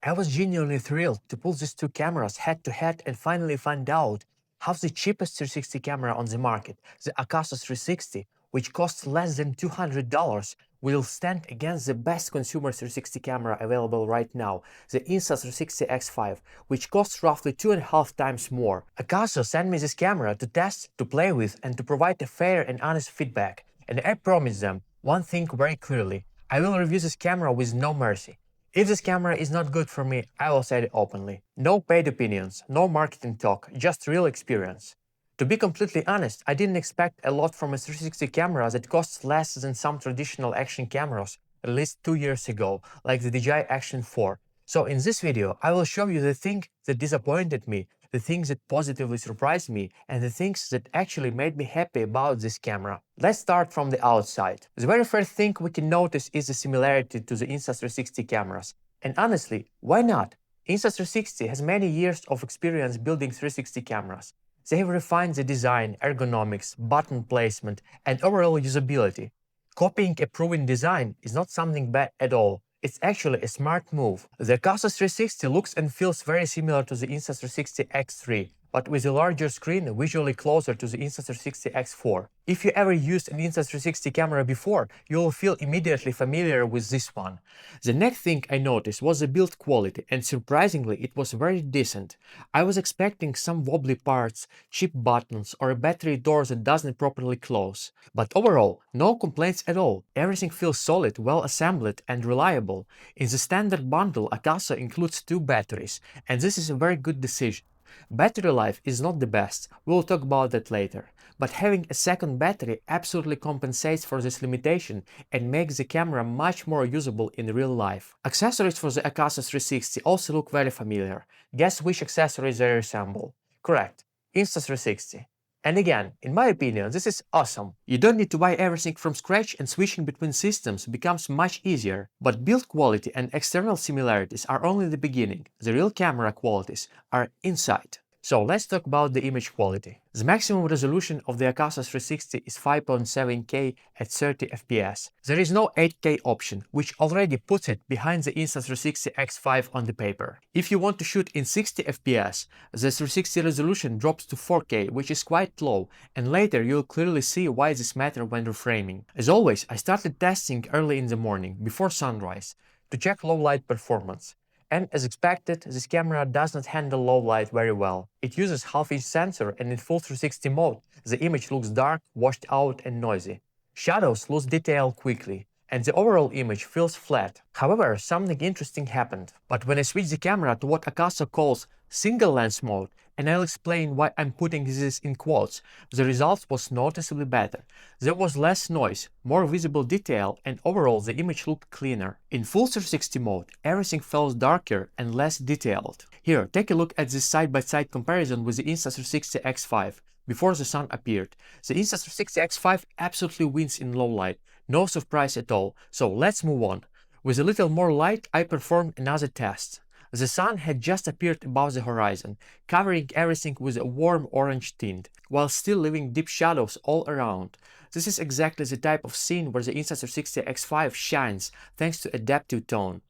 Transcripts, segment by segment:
I was genuinely thrilled to pull these two cameras head to head and finally find out how the cheapest 360 camera on the market, the Akaso 360, which costs less than $200, will stand against the best consumer 360 camera available right now, the Insta360 X5, which costs roughly 2.5 times more. Akaso sent me this camera to test, to play with, and to provide a fair and honest feedback. And I promise them one thing very clearly: I will review this camera with no mercy. If this camera is not good for me, I will say it openly. No paid opinions, no marketing talk, just real experience. To be completely honest, I didn't expect a lot from a 360 camera that costs less than some traditional action cameras released 2 years ago, like the DJI Action 4. So in this video, I will show you the thing that disappointed me, the things that positively surprised me, and the things that actually made me happy about this camera. Let's start from the outside. The very first thing we can notice is the similarity to the Insta360 cameras. And honestly, why not? Insta360 has many years of experience building 360 cameras. They have refined the design, ergonomics, button placement, and overall usability. Copying a proven design is not something bad at all. It's actually a smart move. The Akaso 360 looks and feels very similar to the Insta360 X3, but with a larger screen visually closer to the Insta360 X4. If you ever used an Insta360 camera before, you will feel immediately familiar with this one. The next thing I noticed was the build quality, and surprisingly it was very decent. I was expecting some wobbly parts, cheap buttons, or a battery door that doesn't properly close. But overall, no complaints at all. Everything feels solid, well assembled, and reliable. In the standard bundle, Akaso includes 2 batteries, and this is a very good decision. Battery life is not the best, we'll talk about that later, but having a second battery absolutely compensates for this limitation and makes the camera much more usable in real life. Accessories for the Akaso 360 also look very familiar. Guess which accessories they resemble? Correct, Insta360. And again, in my opinion, this is awesome. You don't need to buy everything from scratch, and switching between systems becomes much easier. But build quality and external similarities are only the beginning. The real camera qualities are inside. So let's talk about the image quality. The maximum resolution of the Akaso 360 is 5.7K at 30 fps. There is no 8K option, which already puts it behind the Insta360 X5 on the paper. If you want to shoot in 60 fps, the 360 resolution drops to 4K, which is quite low, and later you'll clearly see why this matters when reframing. As always, I started testing early in the morning, before sunrise, to check low light performance. And as expected, this camera does not handle low light very well. It uses half-inch sensor, and in full 360 mode, the image looks dark, washed out, and noisy. Shadows lose detail quickly, and the overall image feels flat. However, something interesting happened. But when I switched the camera to what Akaso calls single lens mode, and I'll explain why I'm putting this in quotes, the result was noticeably better. There was less noise, more visible detail, and overall the image looked cleaner. In full 360 mode, everything felt darker and less detailed. Here, take a look at this side-by-side comparison with the Insta360 X5. Before the sun appeared, the Insta360 X5 absolutely wins in low light, no surprise at all, so let's move on. With a little more light, I performed another test. The sun had just appeared above the horizon, covering everything with a warm orange tint, while still leaving deep shadows all around. This is exactly the type of scene where the Insta360 X5 shines thanks to adaptive tone.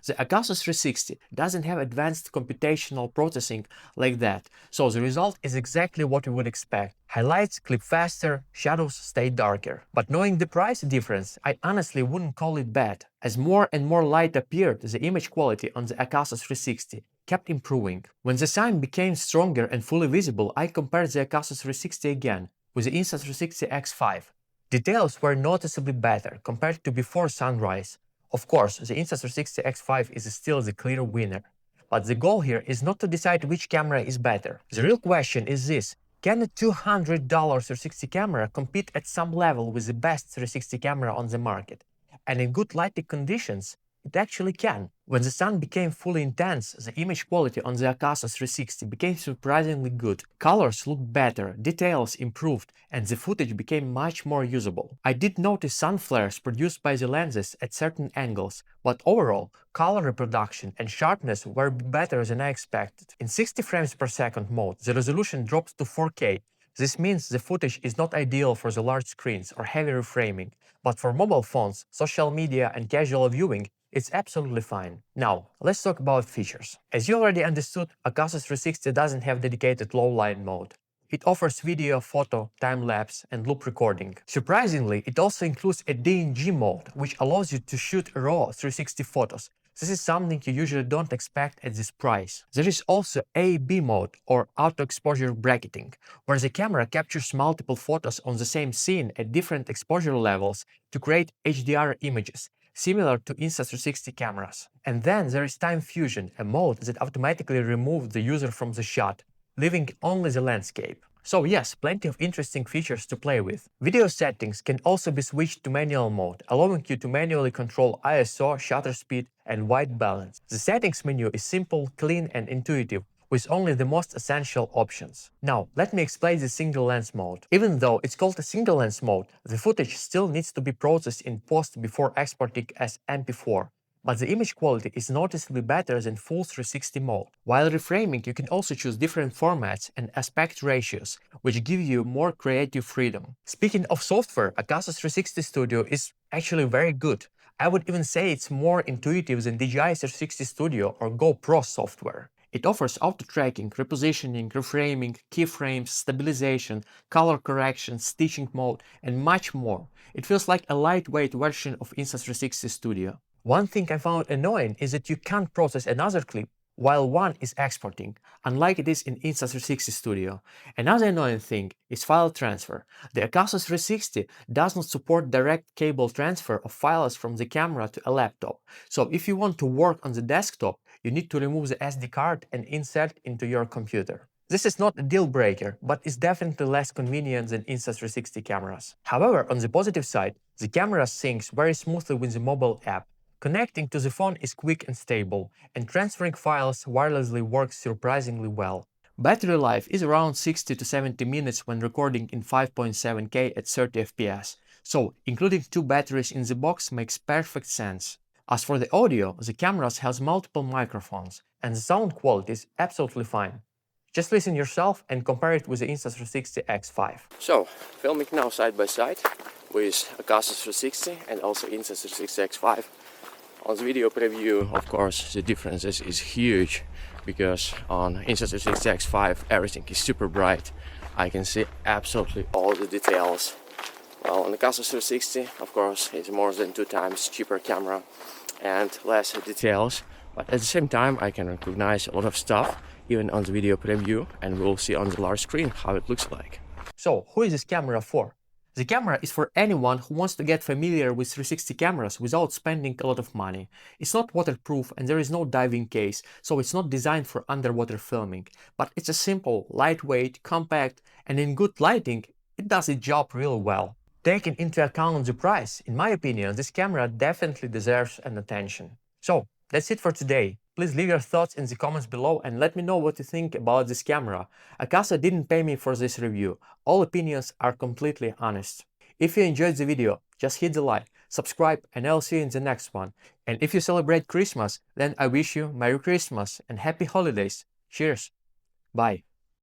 The Akaso 360 doesn't have advanced computational processing like that, so the result is exactly what you would expect. Highlights clip faster, shadows stay darker. But knowing the price difference, I honestly wouldn't call it bad. As more and more light appeared, the image quality on the Akaso 360 kept improving. When the sun became stronger and fully visible, I compared the Akaso 360 again with the Insta360 X5. Details were noticeably better compared to before sunrise. Of course, the Insta360 X5 is still the clear winner. But the goal here is not to decide which camera is better. The real question is this: can a $200 360 camera compete at some level with the best 360 camera on the market? And in good lighting conditions, it actually can. When the sun became fully intense, the image quality on the Akaso 360 became surprisingly good. Colors looked better, details improved, and the footage became much more usable. I did notice sun flares produced by the lenses at certain angles, but overall, color reproduction and sharpness were better than I expected. In 60 frames per second mode, the resolution drops to 4K. This means the footage is not ideal for the large screens or heavy reframing, but for mobile phones, social media, and casual viewing, it's absolutely fine. Now, let's talk about features. As you already understood, Akaso 360 doesn't have dedicated low-light mode. It offers video, photo, time-lapse, and loop recording. Surprisingly, it also includes a DNG mode, which allows you to shoot raw 360 photos. This is something you usually don't expect at this price. There is also A/B mode, or auto exposure bracketing, where the camera captures multiple photos on the same scene at different exposure levels to create HDR images, similar to Insta360 cameras. And then there is time fusion, a mode that automatically removes the user from the shot, leaving only the landscape. So yes, plenty of interesting features to play with. Video settings can also be switched to manual mode, allowing you to manually control ISO, shutter speed, and white balance. The settings menu is simple, clean, and intuitive, with only the most essential options. Now, let me explain the single lens mode. Even though it's called a single lens mode, the footage still needs to be processed in post before exporting as MP4. But the image quality is noticeably better than full 360 mode. While reframing, you can also choose different formats and aspect ratios, which give you more creative freedom. Speaking of software, Akaso 360 Studio is actually very good. I would even say it's more intuitive than DJI 360 Studio or GoPro software. It offers auto tracking, repositioning, reframing, keyframes, stabilization, color correction, stitching mode, and much more. It feels like a lightweight version of Insta360 Studio. One thing I found annoying is that you can't process another clip while one is exporting, unlike it is in Insta360 Studio. Another annoying thing is file transfer. The Akaso 360 does not support direct cable transfer of files from the camera to a laptop, so if you want to work on the desktop, you need to remove the SD card and insert it into your computer. This is not a deal breaker, but is definitely less convenient than Insta360 cameras. However, on the positive side, the camera syncs very smoothly with the mobile app. Connecting to the phone is quick and stable, and transferring files wirelessly works surprisingly well. Battery life is around 60 to 70 minutes when recording in 5.7K at 30 fps, so including two batteries in the box makes perfect sense. As for the audio, the camera has multiple microphones, and the sound quality is absolutely fine. Just listen yourself and compare it with the Insta360 X5. So, filming now side by side with Akaso 360 and also Insta360 X5. On the video preview, of course, the differences is huge, because on Insta360 X5 everything is super bright. I can see absolutely all the details. Well, on the Akaso 360, of course, it's more than 2 times cheaper camera and less details, but at the same time I can recognize a lot of stuff even on the video preview, and we'll see on the large screen how it looks like. So, who is this camera for? The camera is for anyone who wants to get familiar with 360 cameras without spending a lot of money. It's not waterproof and there is no diving case, so it's not designed for underwater filming. But it's a simple, lightweight, compact, and in good lighting, it does its job real well. Taking into account the price, in my opinion, this camera definitely deserves an attention. So, that's it for today. Please leave your thoughts in the comments below and let me know what you think about this camera. Akaso didn't pay me for this review. All opinions are completely honest. If you enjoyed the video, just hit the like, subscribe, and I'll see you in the next one. And if you celebrate Christmas, then I wish you Merry Christmas and Happy Holidays. Cheers. Bye.